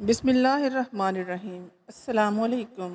بسم اللہ الرحمن الرحیم۔ السلام علیکم۔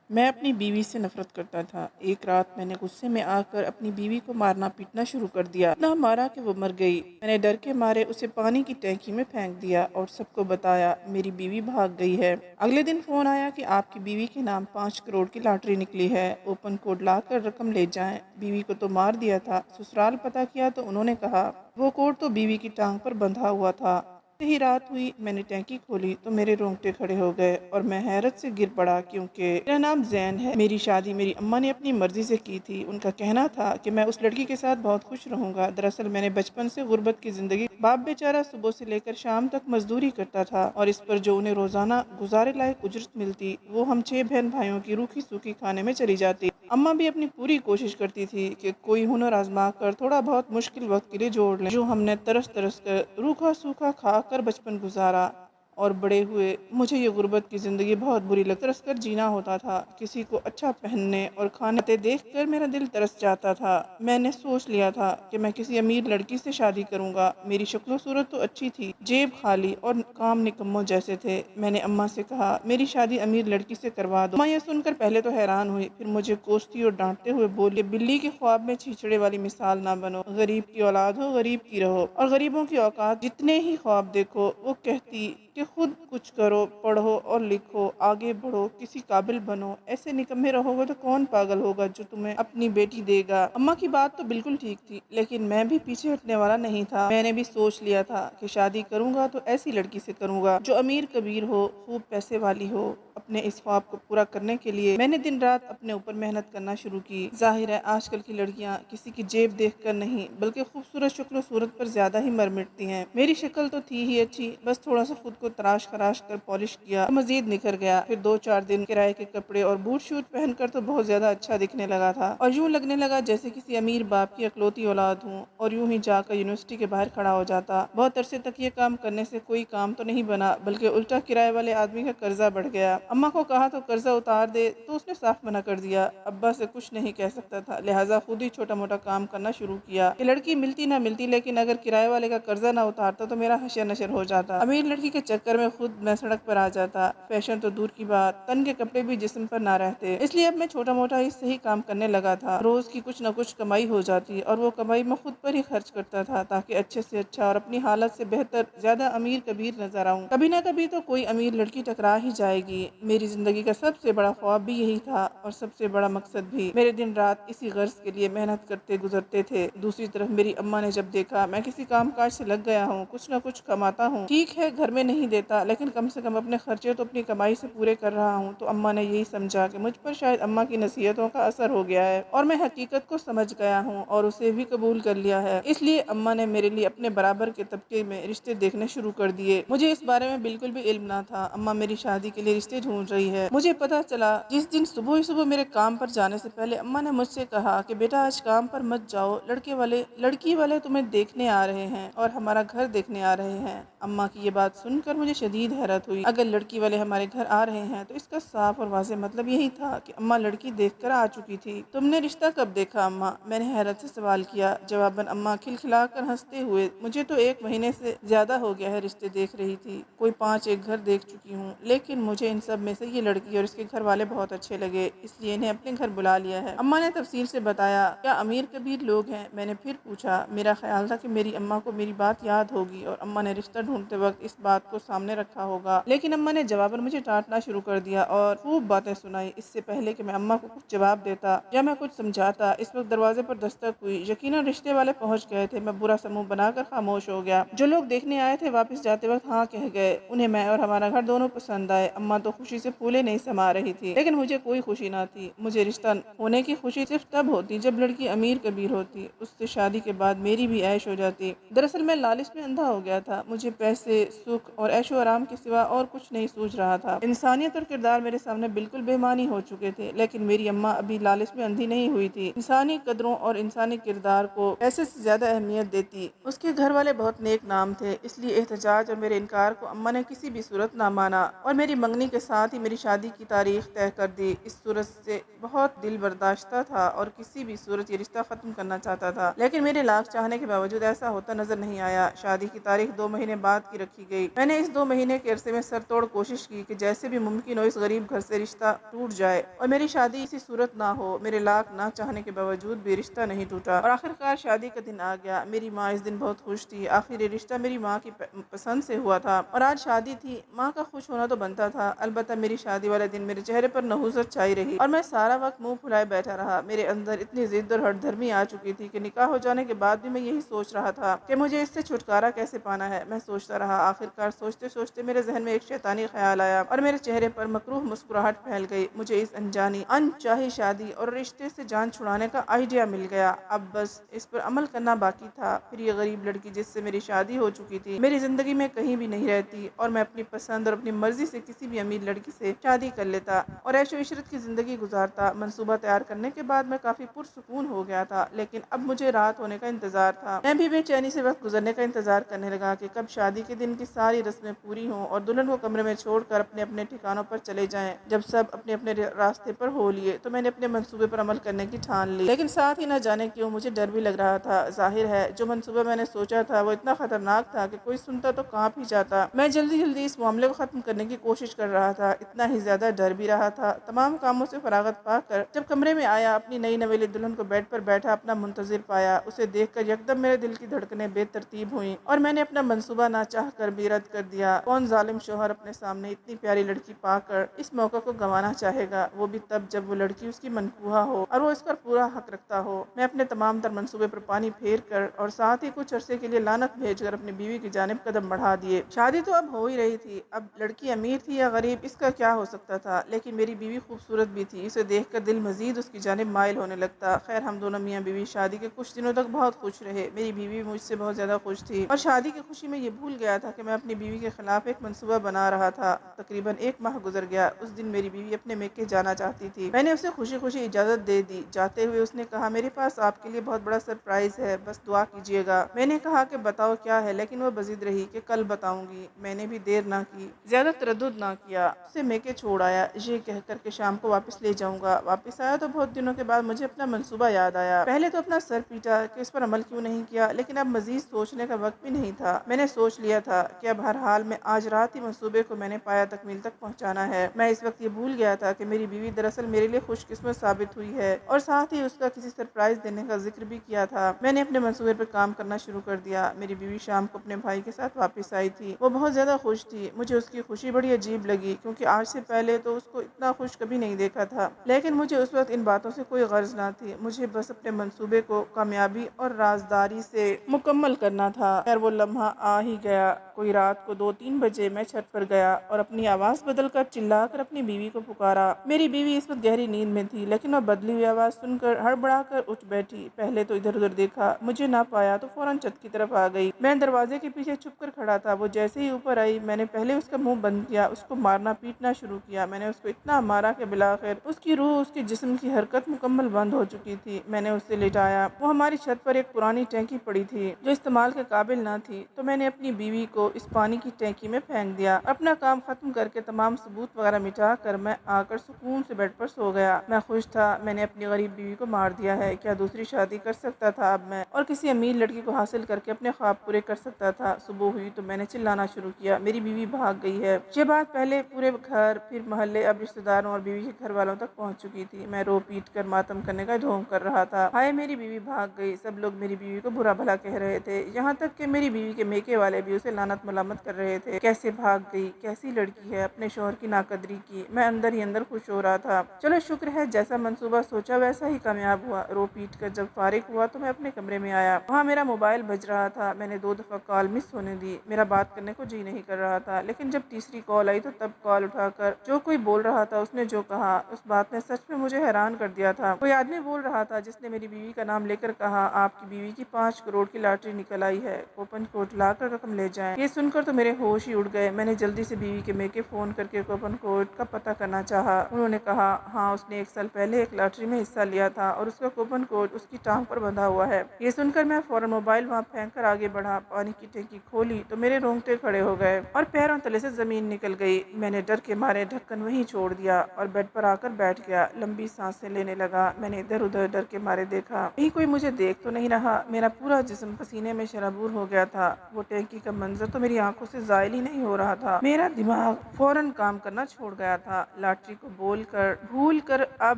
میں اپنی بیوی سے نفرت کرتا تھا۔ ایک رات میں نے غصے میں آ کر اپنی بیوی کو مارنا پیٹنا شروع کر دیا۔ اتنا مارا کہ وہ مر گئی۔ میں نے ڈر کے مارے اسے پانی کی ٹینکی میں پھینک دیا اور سب کو بتایا میری بیوی بھاگ گئی ہے۔ اگلے دن فون آیا کہ آپ کی بیوی کے نام 5 کروڑ کی لاٹری نکلی ہے، اوپن کوڈ لا کر رقم لے جائیں۔ بیوی کو تو مار دیا تھا، سسرال پتہ کیا تو انہوں نے کہا وہ کوڈ تو بیوی کی ٹانگ پر بندھا ہوا تھا۔ ہی رات ہوئی، میں نے ٹینکی کھولی تو میرے رونگٹے کھڑے ہو گئے اور میں حیرت سے گر پڑا، کیونکہ میرا نام زین ہے۔ میری شادی میری اماں نے اپنی مرضی سے کی تھی۔ ان کا کہنا تھا کہ میں اس لڑکی کے ساتھ بہت خوش رہوں گا۔ دراصل میں نے بچپن سے غربت کی زندگی، باپ بیچارہ صبح سے لے کر شام تک مزدوری کرتا تھا اور اس پر جو انہیں روزانہ گزارے لائق اجرت ملتی وہ ہم 6 بہن بھائیوں کی روکھی سوکھی کھانے میں چلی جاتی۔ اماں بھی اپنی پوری کوشش کرتی تھی کہ کوئی ہنر آزما کر تھوڑا بہت مشکل وقت کے لیے جوڑ لیں، جو ہم نے ترس ترس کر روکھا سوکھا کھا کر بچپن گزارا اور بڑے ہوئے۔ مجھے یہ غربت کی زندگی بہت بری لگتی، ترس کر جینا ہوتا تھا۔ کسی کو اچھا پہننے اور کھانے دیکھ کر میرا دل ترس جاتا تھا۔ میں نے سوچ لیا تھا کہ میں کسی امیر لڑکی سے شادی کروں گا۔ میری شکل و صورت تو اچھی تھی، جیب خالی اور کام نکموں جیسے تھے۔ میں نے اماں سے کہا میری شادی امیر لڑکی سے کروا دو۔ اماں یہ سن کر پہلے تو حیران ہوئی، پھر مجھے کوستی اور ڈانٹتے ہوئے بولی بلی کے خواب میں چھیچڑے والی مثال نہ بنو، غریب کی اولاد ہو غریب کی رہو، اور غریبوں کی اوقات جتنے ہی خواب دیکھو۔ وہ کہتی کہ خود کچھ کرو، پڑھو اور لکھو، آگے بڑھو، کسی قابل بنو، ایسے نکمے رہو گے تو کون پاگل ہوگا جو تمہیں اپنی بیٹی دے گا۔ اماں کی بات تو بالکل ٹھیک تھی، لیکن میں بھی پیچھے ہٹنے والا نہیں تھا۔ میں نے بھی سوچ لیا تھا کہ شادی کروں گا تو ایسی لڑکی سے کروں گا جو امیر کبیر ہو، خوب پیسے والی ہو۔ اپنے اس خواب کو پورا کرنے کے لیے میں نے دن رات اپنے اوپر محنت کرنا شروع کی۔ ظاہر ہے آج کل کی لڑکیاں کسی کی جیب دیکھ کر نہیں بلکہ خوبصورت شکل و صورت پر زیادہ ہی مر مٹتی ہیں۔ میری شکل تو تھی ہی اچھی، بس تھوڑا سا خود کو تراش خراش کر پالش کیا تو مزید نکھر گیا۔ پھر 2-4 دن کرائے کے کپڑے اور بوٹ شوٹ پہن کر تو بہت زیادہ اچھا دکھنے لگا تھا، اور یوں لگنے لگا جیسے کسی امیر باپ کی اکلوتی اولاد ہوں، اور یوں ہی جا کر یونیورسٹی کے باہر کھڑا ہو جاتا۔ بہت عرصے تک یہ کام کرنے سے کوئی کام تو نہیں بنا، بلکہ الٹا کرائے والے آدمی کا قرضہ بڑھ گیا۔ اماں کو کہا تو قرضہ اتار دے تو اس نے صاف منع کر دیا۔ ابا سے کچھ نہیں کہہ سکتا تھا، لہٰذا خود ہی چھوٹا موٹا کام کرنا شروع کیا کہ لڑکی ملتی نہ ملتی، لیکن اگر کرائے والے کا قرضہ نہ اتارتا تو میرا حشر نشر ہو جاتا۔ امیر لڑکی کے چکر میں خود میں سڑک پر آ جاتا۔ فیشن تو دور کی بات، تن کے کپڑے بھی جسم پر نہ رہتے، اس لیے اب میں چھوٹا موٹا ہی صحیح کام کرنے لگا تھا۔ روز کی کچھ نہ کچھ کمائی ہو جاتی اور وہ کمائی میں خود پر ہی خرچ کرتا تھا تاکہ اچھے سے اچھا اور اپنی حالت سے بہتر، زیادہ امیر کبیر نظر آؤں۔ کبھی نہ کبھی تو کوئی امیر لڑکی ٹکرا ہی جائے گی۔ میری زندگی کا سب سے بڑا خواب بھی یہی تھا اور سب سے بڑا مقصد بھی۔ میرے دن رات اسی غرض کے لیے محنت کرتے گزرتے تھے۔ دوسری طرف میری اماں نے جب دیکھا میں کسی کام کاج سے لگ گیا ہوں، کچھ نہ کچھ کماتا ہوں، ٹھیک ہے گھر میں نہیں دیتا لیکن کم سے کم اپنے خرچے تو اپنی کمائی سے پورے کر رہا ہوں، تو اماں نے یہی سمجھا کہ مجھ پر شاید اماں کی نصیحتوں کا اثر ہو گیا ہے اور میں حقیقت کو سمجھ گیا ہوں اور اسے بھی قبول کر لیا ہے۔ اس لیے اماں نے میرے لیے اپنے برابر کے طبقے میں رشتے دیکھنے شروع کر دیے۔ مجھے اس بارے میں بالکل بھی علم نہ تھا۔ اماں میری شادی کے لیے رشتے ڈھونڈ رہی ہے۔ مجھے پتا چلا جس دن صبح ہی صبح میرے کام پر جانے سے پہلے اماں نے مجھ سے کہا کہ بیٹا آج کام پر مت جاؤ، لڑکی والے تمہیں دیکھنے آ رہے ہیں اور ہمارا گھر دیکھنے آ رہے ہیں۔ اماں کی یہ بات سن کر مجھے شدید حیرت ہوئی۔ اگر لڑکی والے ہمارے گھر آ رہے ہیں تو اس کا صاف اور واضح مطلب یہی تھا کہ اماں لڑکی دیکھ کر آ چکی تھی۔ تم نے رشتہ کب دیکھا اماں؟ میں نے حیرت سے سوال کیا۔ جواباً اماں کھلکھلا کر ہنستے ہوئے، مجھے تو 1 مہینے سے زیادہ ہو گیا ہے رشتے دیکھ رہی تھی، کوئی 5-6 گھر دیکھ چکی ہوں، لیکن مجھے ان سب میں سے یہ لڑکی اور اس کے گھر والے بہت اچھے لگے، اس لیے انہیں اپنے گھر بلا لیا ہے۔ اماں نے تفصیل سے بتایا۔ کیا امیر کبیر لوگ ہیں؟ میں نے پھر پوچھا۔ میرا خیال تھا کہ میری اماں کو میری بات یاد ہوگی اور اماں نے رشتہ ڈھونڈتے وقت اس بات کو سامنے رکھا ہوگا، لیکن اماں نے جواباً مجھے ڈانٹنا شروع کر دیا اور خوب باتیں سنائی۔ اس سے پہلے کہ میں اماں کو کچھ جواب دیتا یا میں کچھ سمجھاتا، اس وقت دروازے پر دستک ہوئی۔ یقیناً رشتے والے پہنچ گئے تھے۔ میں برا سا منہ بنا کر خاموش ہو گیا۔ جو لوگ دیکھنے آئے تھے واپس جاتے وقت ہاں کہہ گئے، انہیں میں اور ہمارا گھر دونوں پسند آئے۔ اماں تو خوشی سے پھولے نہیں سما رہی تھی، لیکن مجھے کوئی خوشی نہ تھی۔ مجھے رشتہ ہونے کی خوشی صرف تب ہوتی جب لڑکی امیر کبیر ہوتی، اس سے شادی کے بعد میری بھی عیش ہو جاتی۔ دراصل میں لالچ میں اندھا ہو گیا تھا، مجھے پیسے، سکھ اور عیش و آرام کے سوا اور کچھ نہیں سوج رہا تھا۔ انسانیت اور کردار میرے سامنے بالکل بےمعنی ہو چکے تھے، لیکن میری اماں ابھی لالچ میں اندھی نہیں ہوئی تھی۔ انسانی قدروں اور انسانی کردار کو پیسے سے زیادہ اہمیت دیتی۔ اس کے گھر والے بہت نیک نام تھے، اس لیے احتجاج اور میرے انکار کو اماں نے کسی بھی صورت نہ مانا اور میری منگنی کے ساتھ ہی میری شادی کی تاریخ طے کر دی۔ اس صورت سے بہت دل برداشتہ تھا اور کسی بھی صورت یہ رشتہ ختم کرنا چاہتا تھا، لیکن میرے لاکھ چاہنے کے باوجود ایسا ہوتا نظر نہیں آیا۔ شادی کی تاریخ 2 مہینے بعد کی رکھی گئی۔ میں نے اس 2 مہینے کے عرصے میں سر توڑ کوشش کی کہ جیسے بھی ممکن ہو اس غریب گھر سے رشتہ ٹوٹ جائے اور میری شادی اسی صورت نہ ہو۔ میرے لاکھ نہ چاہنے کے باوجود بھی رشتہ نہیں ٹوٹا اور آخرکار شادی کا دن آ گیا۔ میری ماں اس دن بہت خوش تھی، آخر یہ رشتہ میری ماں کی پسند سے ہوا تھا اور آج شادی تھی۔ ماں کا خوش ہونا تو بنتا تھا، البتہ میری شادی والے دن میرے چہرے پر نحوست چھائی رہی اور میں سارا وقت منہ پھلائے بیٹھا رہا۔ میرے اندر اتنی ضد اور ہٹ دھرمی آ چکی تھی کہ نکاح ہو جانے کے بعد بھی میں یہی سوچ رہا تھا کہ مجھے اس سے چھٹکارا کیسے پانا ہے۔ میں سوچتا رہا، آخرکار سوچتے سوچتے میرے ذہن میں ایک شیطانی خیال آیا اور میرے چہرے پر مکروہ مسکراہٹ پھیل گئی۔ مجھے اس انجانی انچاہی شادی اور رشتے سے جان چھڑانے کا آئیڈیا مل گیا۔ اب بس اس پر عمل کرنا باقی تھا۔ پھر یہ غریب لڑکی جس سے میری شادی ہو چکی تھی میری زندگی میں کہیں بھی نہیں رہتی اور میں اپنی پسند اور اپنی مرضی سے کسی بھی امیر لڑکی سے شادی کر لیتا اور عیش و عشرت کی زندگی گزارتا۔ منصوبہ تیار کرنے کے بعد میں کافی پرسکون ہو گیا تھا، لیکن اب مجھے رات ہونے کا انتظار تھا۔ میں بھی بے چینی سے وقت گزرنے کا انتظار کرنے لگا کہ کب شادی کے دن کی ساری رسمیں پوری ہوں اور دلہن کو کمرے میں چھوڑ کر اپنے اپنے ٹھکانوں پر چلے جائیں۔ جب سب اپنے اپنے راستے پر ہو لیے تو میں نے اپنے منصوبے پر عمل کرنے کی ٹھان لی، لیکن ساتھ ہی نہ جانے کیوں مجھے ڈر بھی لگ رہا تھا۔ ظاہر ہے جو منصوبہ میں نے سوچا تھا وہ اتنا خطرناک تھا کہ کوئی سنتا تو کانپ ہی جاتا۔ میں جلدی جلدی اس معاملے کو ختم کرنے کی کوشش کر رہا تھا، اتنا ہی زیادہ ڈر بھی رہا تھا۔ تمام کاموں سے فراغت پا کر جب کمرے میں آیا، اپنی نئی نویلی دلہن کو بیڈ پر بیٹھا اپنا منتظر پایا۔ اسے دیکھ کر یکدم میرے دل کی دھڑکنیں بے ترتیب ہوئیں اور میں نے اپنا منصوبہ نہ چاہ کر بھی رد کر دیا۔ کون ظالم شوہر اپنے سامنے اتنی پیاری لڑکی پا کر اس موقع کو گنوانا چاہے گا، وہ بھی تب جب وہ لڑکی اس کی منکوہہ ہو اور وہ اس پر پورا حق رکھتا ہو۔ میں اپنے تمام تر منصوبے پر پانی پھیر کر اور ساتھ ہی کچھ عرصے کے لیے لعنت بھیج کر اپنی بیوی کی جانب قدم بڑھا دیے۔ شادی تو اب ہو ہی رہی تھی، اب لڑکی امیر تھی یا غریب اس کا کیا ہو سکتا تھا، لیکن میری بیوی خوبصورت بھی تھی، اسے دیکھ کر دل مزید اس کی جانب مائل ہونے لگتا۔ خیر ہم دونوں میاں بیوی شادی کے کچھ دنوں تک بہت خوش رہے۔ میری بیوی مجھ سے بہت زیادہ خوش تھی اور شادی کی خوشی میں یہ بھول گیا تھا کہ میں اپنی بیوی کے خلاف ایک منصوبہ بنا رہا تھا۔ تقریباً 1 ماہ گزر گیا۔ اس دن میری بیوی اپنے میکے جانا چاہتی تھی۔ میں نے اسے خوشی خوشی اجازت دے دی۔ جاتے ہوئے اس نے کہا، میرے پاس آپ کے لیے بہت بڑا سرپرائز ہے، بس دعا کیجیے گا۔ میں نے کہا کہ بتاؤ کیا ہے، لیکن وہ بضد رہی کہ کل بتاؤں گی۔ میں نے بھی دیر نہ کی، زیادہ تردد نہ کیا، اسے میکے چھوڑ آیا، یہ کہہ کر کہ شام کو واپس لے جاؤں گا۔ واپس آیا تو بہت دنوں کے بعد مجھے اپنا منصوبہ یاد آیا۔ پہلے تو اپنا سر پیٹا کہ اس پر عمل کیوں نہیں کیا، لیکن اب مزید سوچنے کا وقت بھی نہیں تھا۔ میں نے سوچ لیا تھا کہ اب ہر حال میں آج رات ہی منصوبے کو میں نے پایا تکمیل تک پہنچانا ہے۔ میں اس وقت یہ بھول گیا تھا کہ میری بیوی دراصل میرے لیے خوش قسمت ثابت ہوئی ہے اور ساتھ ہی اس کا کسی سرپرائز دینے کا ذکر بھی کیا تھا۔ میں نے اپنے منصوبے پر کام کرنا شروع کر دیا۔ میری بیوی شام کو اپنے بھائی کے ساتھ واپس آئی تھی۔ وہ بہت زیادہ خوش تھی۔ مجھے اس کی خوشی بڑی عجیب لگی کیونکہ آج سے پہلے تو اس کو اتنا خوش کبھی نہیں دیکھا تھا، لیکن مجھے اس وقت ان باتوں سے کوئی غرض نہ تھی۔ مجھے بس اپنے منصوبے کو کامیابی اور رازداری سے مکمل کرنا تھا۔ خیر وہ لمحہ آ ہی گیا۔ کوئی رات کو 2-3 بجے میں چھت پر گیا اور اپنی آواز بدل کر چلا کر اپنی بیوی کو پکارا۔ میری بیوی اس وقت گہری نیند میں تھی، لیکن وہ بدلی ہوئی آواز سن کر ہڑبڑا کر اٹھ بیٹھی۔ پہلے تو ادھر ادھر دیکھا، مجھے نہ پایا تو فوراً چھت کی طرف آ گئی۔ میں دروازے کے پیچھے چھپ کر کھڑا تھا۔ وہ جیسے ہی اوپر آئی میں نے پہلے اس کا منہ بند کیا، اس کو مارنا پیٹنا شروع کیا۔ میں نے اس کو اتنا مارا کہ بالآخر اس کی روح، اس کے جسم کی حرکت مکمل بند ہو چکی تھی۔ میں نے اسے لٹایا۔ وہ ہماری چھت پر ایک پرانی ٹینکی پڑی تھی جو استعمال کے قابل نہ تھی، تو میں نے اپنی بیوی کو اس پانی کی ٹینکی میں پھینک دیا۔ اپنا کام ختم کر کے تمام ثبوت وغیرہ مٹا کر میں آ کر سکون سے بیڈ پر سو گیا۔ میں خوش تھا، میں نے اپنی غریب بیوی کو مار دیا ہے۔ کیا دوسری شادی کر سکتا تھا اب میں، اور کسی امیر لڑکی کو حاصل کر کے اپنے خواب پورے کر سکتا تھا۔ صبح ہوئی تو میں نے چلانا شروع کیا، میری بیوی بھاگ گئی ہے۔ یہ بات پہلے پورے گھر، پھر محلے، اب رشتہ داروں اور بیوی کے گھر والوں تک پہنچ چکی تھی۔ میں رو پیٹ کر ماتم کرنے کا ڈھونگ کر رہا تھا، ہائے میری بیوی بھاگ گئی۔ سب لوگ میری بیوی کو برا بھلا کہہ رہے تھے، یہاں تک کہ میری بیوی کے میکے والے بھی اسے لعنت ملامت کر رہے تھے۔ کیسے بھاگ گئی، کیسی لڑکی ہے، اپنے شوہر کی ناقدری کی۔ میں اندر ہی اندر خوش ہو رہا تھا۔ چلو شکر ہے جیسا منصوبہ سوچا ویسا ہی کامیاب ہوا۔ رو پیٹ کر جب فارغ ہوا تو میں اپنے کمرے میں آیا۔ وہاں میرا موبائل بج رہا تھا۔ میں نے 2 دفعہ کال مس ہونے دی۔ میرا بات کرنے کو جی نہیں کر رہا تھا، لیکن جب تیسری کال آئی تو تب کال اٹھا کر جو کوئی بول رہا تھا، اس نے جو کہا، اس بات نے سچ میں مجھے حیران کر دیا تھا۔ کوئی آدمی بول رہا تھا جس نے میری بیوی کا نام لے کر کہا، آپ کی بیوی کی 5 کروڑ کی لاٹری نکل آئی ہے، کوپن کوڈ لا کر رقم لے جائیں۔ یہ سن کر تو میرے ہوش ہی اڑ گئے۔ میں نے جلدی سے بیوی کے کہ میں کے فون کر کے کوپن کوڈ کا پتہ کرنا چاہا۔ انہوں نے کہا ہاں اس نے 1 سال پہلے ایک لاٹری میں حصہ لیا تھا اور اس کا کوپن کوڈ اس کی ٹانگ پر بندھا ہوا ہے۔ یہ سن کر میں فوراً موبائل وہاں پھینک کر آگے بڑھا، پانی کی ٹینکی کھولی تو میرے رونگٹے کھڑے ہو گئے اور پیروں تلے سے زمین نکل گئی۔ میں نے ڈر کے مارے ڈھکن وہیں چھوڑ دیا اور بیڈ پر آ کر بیٹھ گیا، لمبی سانسیں لینے لگا۔ میں نے ادھر ادھر ڈر کے مارے دیکھا، کہیں کوئی مجھے دیکھ تو نہیں رہا۔ میرا پورا جسم پسینے میں شرابور ہو گیا تھا۔ وہ ٹینکی کا منظر تو میری آنکھوں سے زائل ہی نہیں ہو رہا تھا۔ میرا دماغ فوراً کام کرنا چھوڑ گیا تھا۔ لاٹری کو بھول کر اب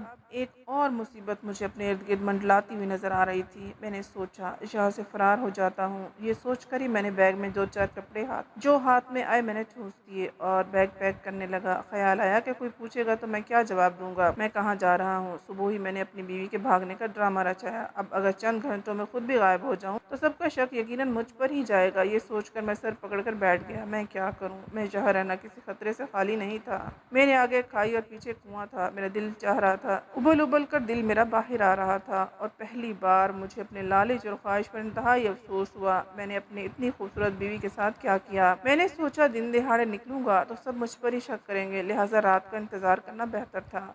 ایک اور مصیبت مجھے اپنے ارد گرد منڈلاتی ہوئی نظر آ رہی تھی۔ میں نے سوچا یہاں سے فرار ہو جاتا ہوں۔ یہ سوچ کر ہی میں نے بیگ میں 2-4 کپڑے جو ہاتھ میں آئے میں نے ٹھوس دیے اور بیگ پیک کرنے لگا۔ خیال آیا کہ کوئی پوچھے گا تو میں کیا جواب دوں گا، میں کہاں جا رہا ہوں۔ صبح ہی میں نے اپنی بیوی کے بھاگنے کا ڈرامہ رچایا۔ اب اگر چند گھنٹوں میں خود بھی غائب ہو جاؤں تو سب کا شک یقیناً مجھ پر ہی جائے گا۔ یہ سوچ کر میں سر پکڑ کر بیٹھ گیا۔ میں کیا کروں؟ میں جہاں رہنا کسی خطرے سے خالی نہیں تھا۔ میرے آگے کھائی اور پیچھے کنواں تھا۔ میرا دل چاہ رہا تھا، ابل ابل کر دل میرا باہر آ رہا تھا اور پہلی بار مجھے اپنے لالچ اور خواہش پر انتہائی افسوس ہوا۔ میں نے اپنی اتنی خوبصورت بیوی کے ساتھ کیا کیا؟ میں نے سوچا دن دہاڑے نکلوں گا تو سب مجھ پر ہی شک کریں گے، لہٰذا رات کا انتظار کرنا بہتر تھا۔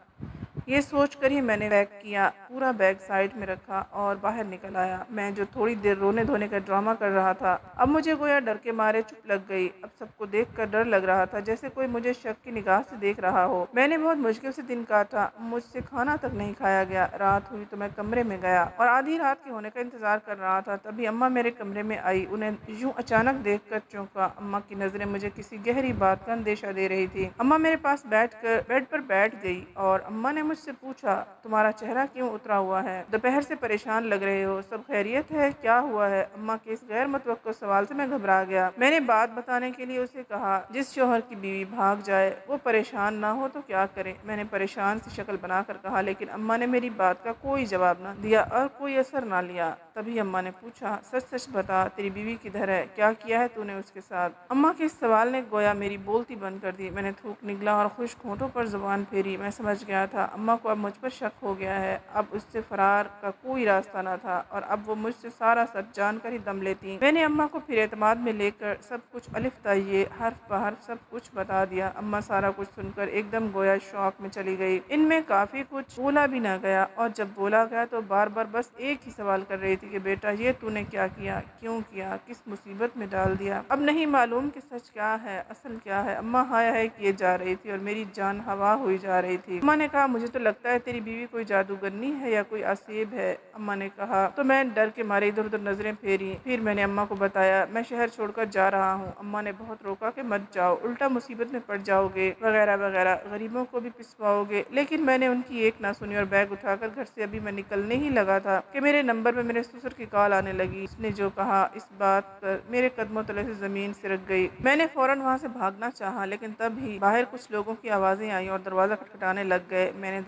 یہ سوچ کر ہی میں نے پیک کیا، پورا بیگ سائیڈ میں رکھا اور باہر نکل آیا۔ میں جو تھوڑی دیر رونے دھونے کا ڈرامہ کر رہا تھا اب مجھے گویا ڈر کے مارے چپ لگ گئی۔ اب سب کو دیکھ کر ڈر لگ رہا تھا، جیسے کوئی مجھے شک کی نگاہ سے دیکھ رہا ہو۔ میں نے بہت مشکل سے دن کاٹا، مجھ سے کھانا تک نہیں کھایا گیا۔ رات ہوئی تو میں کمرے میں گیا اور آدھی رات کے ہونے کا انتظار کر رہا تھا، تبھی اماں میرے کمرے میں آئی۔ انہیں یوں اچانک دیکھ کر چونکا۔ اماں کی نظریں مجھے کسی گہری بات کا اندیشہ دے رہی تھی۔ اماں میرے پاس بیٹھ کر بیڈ پر بیٹھ گئی اور اماں نے مجھ سے پوچھا تمہارا چہرہ کیوں اترا ہوا ہے؟ دوپہر سے پریشان لگ رہے ہو، سب خیریت ہے؟ کیا ہوا ہے؟ اماں کے اس غیر متوقع سوال سے میں گھبرا گیا۔ میں نے بات بتانے کے لیے اسے کہا جس شوہر کی بیوی بھاگ جائے وہ پریشان نہ ہو تو کیا کرے؟ میں نے پریشان سی شکل بنا کر کہا، لیکن اماں نے میری بات کا کوئی جواب نہ دیا اور کوئی اثر نہ لیا۔ تبھی اماں نے پوچھا سچ سچ بتا، تیری بیوی کدھر ہے؟ کیا کیا ہے تو نے اس کے ساتھ؟ اماں کے اس سوال نے گویا میری بولتی بند کر دی۔ میں نے تھوک نگلا اور خشک ہونٹوں پر زبان پھیری۔ میں سمجھ گیا تھا اماں کو اب مجھ پر شک ہو گیا ہے، اب اس سے فرار کا کوئی راستہ نہ تھا اور اب وہ مجھ سے سارا سچ جان کر ہی دم لیتی۔ میں نے اماں کو پھر اعتماد میں لے کر سب کچھ الف تا یہ حرف بہ حرف سب کچھ بتا دیا۔ اماں سارا کچھ سن کر ایک دم گویا شوق میں چلی گئی۔ ان میں کافی کچھ بولا بھی نہ گیا اور جب بولا گیا تو بار بار بس ایک ہی سوال کر رہی تھی کہ بیٹا یہ تو نے کیا کیا، کیوں کیا، کس مصیبت میں ڈال دیا؟ اب نہیں معلوم کہ سچ کیا ہے، اصل کیا ہے۔ اماں ہائے ہائے کیے جا رہی تھی اور میری جان ہوا ہوئی جا رہی تھی۔ اماں نے کہا مجھے تو لگتا ہے تیری بیوی کوئی جادوگرنی ہے یا کوئی عصیب ہے۔ اماں نے کہا تو میں ڈر کے مارے ادھر ادھر نظریں پھیری۔ پھر میں نے اماں کو بتایا میں شہر چھوڑ کر جا رہا ہوں۔ اماں نے بہت روکا کہ مت جاؤ، الٹا مصیبت میں پڑ جاؤ گے وغیرہ وغیرہ، غریبوں کو بھی پسواؤ گے، لیکن میں نے ان کی ایک نہ سنی اور بیگ اٹھا کر گھر سے ابھی میں نکلنے ہی لگا تھا کہ میرے نمبر پہ میرے سسر کی کال آنے لگی۔ اس نے جو کہا اس بات پر میرے قدموں تلے سے زمین سرک گئی۔ میں نے فوراً وہاں سے بھاگنا چاہا، لیکن تب ہی باہر کچھ لوگوں کی آوازیں آئیں اور دروازہ کھٹکھٹانے لگ گئے۔ میں نے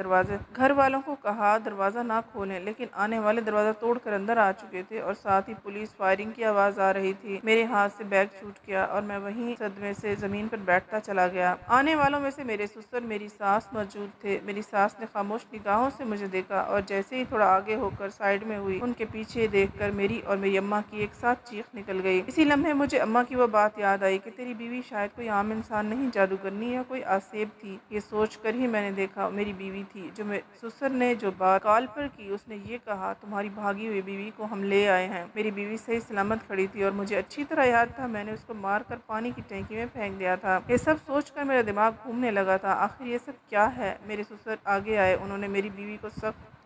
گھر والوں کو کہا دروازہ نہ کھولیں، لیکن آنے والے دروازہ توڑ کر اندر آ چکے تھے اور ساتھ ہی پولیس فائرنگ کی آواز آ رہی تھی۔ میرے ہاتھ سے بیگ چھوٹ گیا اور میں وہیں صدمے سے زمین پر بیٹھتا چلا گیا۔ آنے والوں میں سے میرے سسر، میری ساس موجود تھے۔ میری ساس نے خاموش نگاہوں سے مجھے دیکھا اور جیسے ہی تھوڑا آگے ہو کر سائیڈ میں ہوئی، ان کے پیچھے دیکھ کر میری اور میری اماں کی ایک ساتھ چیخ نکل گئی۔ اسی لمحے مجھے اماں کی وہ بات یاد آئی کہ تیری بیوی شاید کوئی عام انسان نہیں، جادوگرنی یا کوئی عصیب تھی۔ یہ سوچ کر ہی میں نے دیکھا میری بیوی تھی۔ جو سسر نے جو بات کال پر کی، اس نے یہ کہا تمہاری بھاگی ہوئی بیوی کو ہم لے آئے ہیں۔ میری بیوی صحیح سلامت کھڑی تھی اور مجھے اچھی طرح یاد تھا میں نے اس کو مار کر پانی کی ٹینکی میں پھینک دیا تھا۔ یہ سب سوچ کر میرا دماغ گھومنے لگا تھا، آخر یہ سب کیا ہے؟ میرے سسر آگے آئے، انہوں نے میری بیوی کو سخت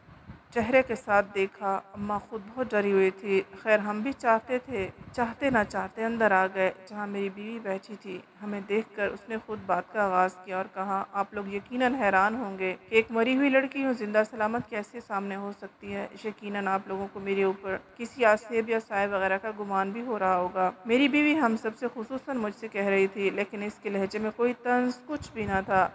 چہرے کے ساتھ دیکھا۔ اماں خود بہت ڈری ہوئی تھی۔ خیر ہم بھی چاہتے نہ چاہتے اندر آ گئے جہاں میری بیوی بیٹھی تھی۔ ہمیں دیکھ کر اس نے خود بات کا آغاز کیا اور کہا آپ لوگ یقیناً حیران ہوں گے کہ ایک مری ہوئی لڑکی یوں زندہ سلامت کیسے سامنے ہو سکتی ہے۔ یقیناً آپ لوگوں کو میرے اوپر کسی عصیب یا سائے وغیرہ کا گمان بھی ہو رہا ہوگا۔ میری بیوی ہم سب سے خصوصاً مجھ سے کہہ رہی تھی، لیکن اس کے لہجے میں کوئی طنز کچھ بھی نہ تھا۔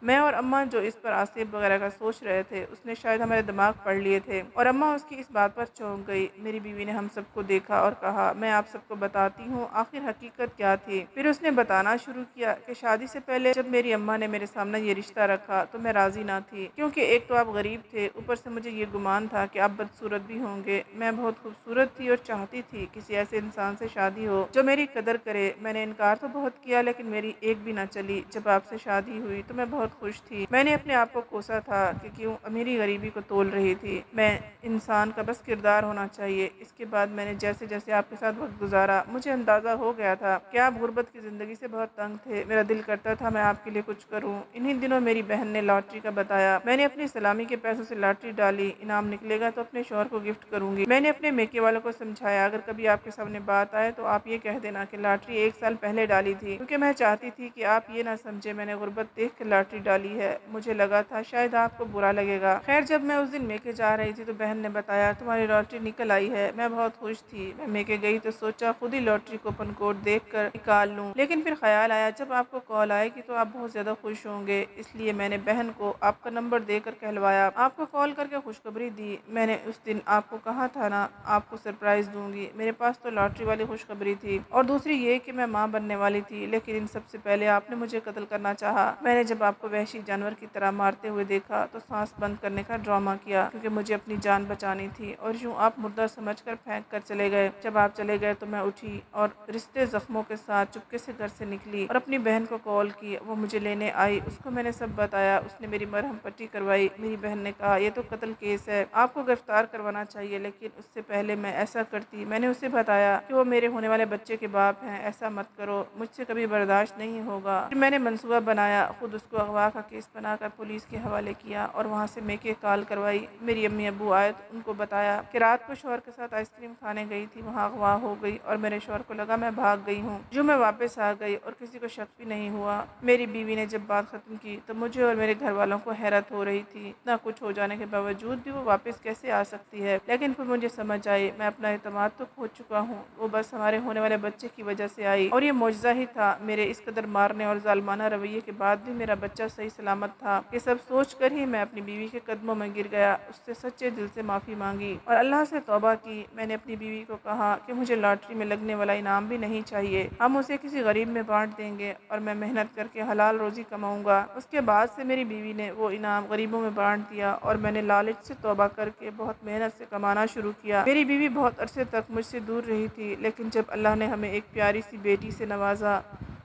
میں اور اماں جو اس پر آصف وغیرہ کا سوچ رہے تھے، اس نے شاید ہمارے دماغ پڑھ لیے تھے، اور اماں اس کی اس بات پر چونک گئی۔ میری بیوی نے ہم سب کو دیکھا اور کہا، میں آپ سب کو بتاتی ہوں آخر حقیقت کیا تھی۔ پھر اس نے بتانا شروع کیا کہ شادی سے پہلے جب میری اماں نے میرے سامنے یہ رشتہ رکھا تو میں راضی نہ تھی، کیونکہ ایک تو آپ غریب تھے، اوپر سے مجھے یہ گمان تھا کہ آپ بدصورت بھی ہوں گے۔ میں بہت خوبصورت تھی اور چاہتی تھی کسی ایسے انسان سے شادی ہو جو میری قدر کرے۔ میں نے انکار تو بہت کیا لیکن میری ایک بھی نہ چلی۔ جب آپ سے شادی ہوئی تو میں بہت خوش تھی۔ میں نے اپنے آپ کو کوسا تھا کہ کیوں امیری غریبی کو تول رہی تھی۔ میں انسان کا بس کردار ہونا چاہیے۔ اس کے بعد میں نے جیسے جیسے آپ کے ساتھ وقت گزارا، مجھے اندازہ ہو گیا تھا کہ آپ غربت کی زندگی سے بہت تنگ تھے۔ میرا دل کرتا تھا میں آپ کے لیے کچھ کروں۔ انہی دنوں میری بہن نے لاٹری کا بتایا۔ میں نے اپنی سلامی کے پیسوں سے لاٹری ڈالی، انعام نکلے گا تو اپنے شوہر کو گفٹ کروں گی۔ میں نے اپنے میکے والوں کو سمجھایا، اگر کبھی آپ کے سامنے بات آئے تو آپ یہ کہہ دینا کہ لاٹری 1 سال پہلے ڈالی تھی، کیونکہ میں چاہتی تھی کہ آپ یہ نہ سمجھے میں نے غربت دیکھ کر لاٹری ڈالی ہے۔ مجھے لگا تھا شاید آپ کو برا لگے گا۔ خیر جب میں اس دن میکے جا رہی تھی تو بہن نے بتایا تمہاری لاٹری نکل آئی ہے۔ میں بہت خوش تھی۔ میں میکے گئی تو سوچا خود ہی لاٹری کوپن کوڈ دیکھ کر نکال لوں، لیکن پھر خیال آیا جب آپ کو کال آئے گی تو آپ بہت زیادہ خوش ہوں گے، اس لیے میں نے بہن کو آپ کا نمبر دے کر کہلوایا، آپ کو کال کر کے خوشخبری دی۔ میں نے اس دن آپ کو کہا تھا نا آپ کو سرپرائز دوں گی۔ میرے پاس تو لاٹری والی خوشخبری تھی اور دوسری یہ کہ میں ماں بننے والی تھی، لیکن ان سب سے پہلے آپ نے مجھے قتل کرنا چاہا۔ میں نے جب آپ کو وحشی جانور کی طرح مارتے ہوئے دیکھا تو سانس بند کرنے کا ڈرامہ کیا، کیونکہ مجھے اپنی جان بچانی تھی، اور یوں آپ مردہ سمجھ کر پھینک کر چلے گئے۔ جب آپ چلے گئے تو میں اٹھی اور رشتے زخموں کے ساتھ چپکے سے گھر سے نکلی اور اپنی بہن کو کال کی، وہ مجھے لینے آئی۔ اس کو میں نے سب بتایا، اس نے میری مرہم پٹی کروائی۔ میری بہن نے کہا یہ تو قتل کیس ہے، آپ کو گرفتار کروانا چاہیے، لیکن اس سے پہلے میں ایسا کرتی۔ میں نے اسے بتایا کہ وہ میرے ہونے والے بچے کے باپ ہیں، ایسا مت کرو، مجھ سے کبھی برداشت نہیں ہوگا۔ پھر میں نے منصوبہ بنایا، خود اس کو اغوا کا کیس بنا کر پولیس کے حوالے کیا اور وہاں سے میکے کال کروائی۔ میری امی ابو آئے تو ان کو بتایا کہ رات کو شوہر کے ساتھ آئس کریم کھانے گئی تھی، وہاں اغوا ہو گئی اور میرے شوہر کو لگا میں بھاگ گئی ہوں، جو میں واپس آ گئی اور کسی کو شک بھی نہیں ہوا۔ میری بیوی نے جب بات ختم کی تو مجھے اور میرے گھر والوں کو حیرت ہو رہی تھی، اتنا کچھ ہو جانے کے باوجود بھی وہ واپس کیسے آ سکتی ہے، لیکن پھر مجھے سمجھ آئی میں اپنا اعتماد تو کھو چکا ہوں، وہ بس ہمارے ہونے والے بچے کی وجہ سے آئی، اور یہ معجزہ ہی تھا۔ میرے اس قدر مارنے اور ظالمانہ رویے کے بعد بھی میرا بچہ صحیح سلامت تھا۔ یہ سب سوچ کر ہی میں اپنی بیوی کے قدموں میں گر گیا، اس سے سچے دل سے معافی مانگی اور اللہ سے توبہ کی۔ میں نے اپنی بیوی کو کہا کہ مجھے لاٹری میں لگنے والا انعام بھی نہیں چاہیے، ہم اسے کسی غریب میں بانٹ دیں گے اور میں محنت کر کے حلال روزی کماؤں گا۔ اس کے بعد سے میری بیوی نے وہ انعام غریبوں میں بانٹ دیا اور میں نے لالچ سے توبہ کر کے بہت محنت سے کمانا شروع کیا۔ میری بیوی بہت عرصے تک مجھ سے دور رہی تھی، لیکن جب اللہ نے ہمیں ایک پیاری سی بیٹی سے نوازا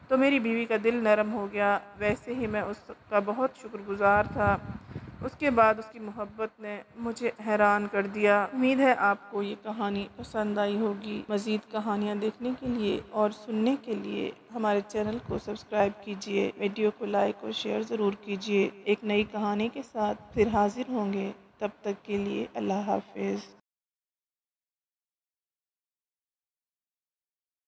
تو میری بیوی کا دل نرم ہو گیا۔ ویسے ہی میں اس کا بہت شکر گزار تھا، اس کے بعد اس کی محبت نے مجھے حیران کر دیا۔ امید ہے آپ کو یہ کہانی پسند آئی ہوگی۔ مزید کہانیاں دیکھنے کے لیے اور سننے کے لیے ہمارے چینل کو سبسکرائب کیجیے، ویڈیو کو لائک اور شیئر ضرور کیجیے۔ ایک نئی کہانی کے ساتھ پھر حاضر ہوں گے، تب تک کے لیے اللہ حافظ۔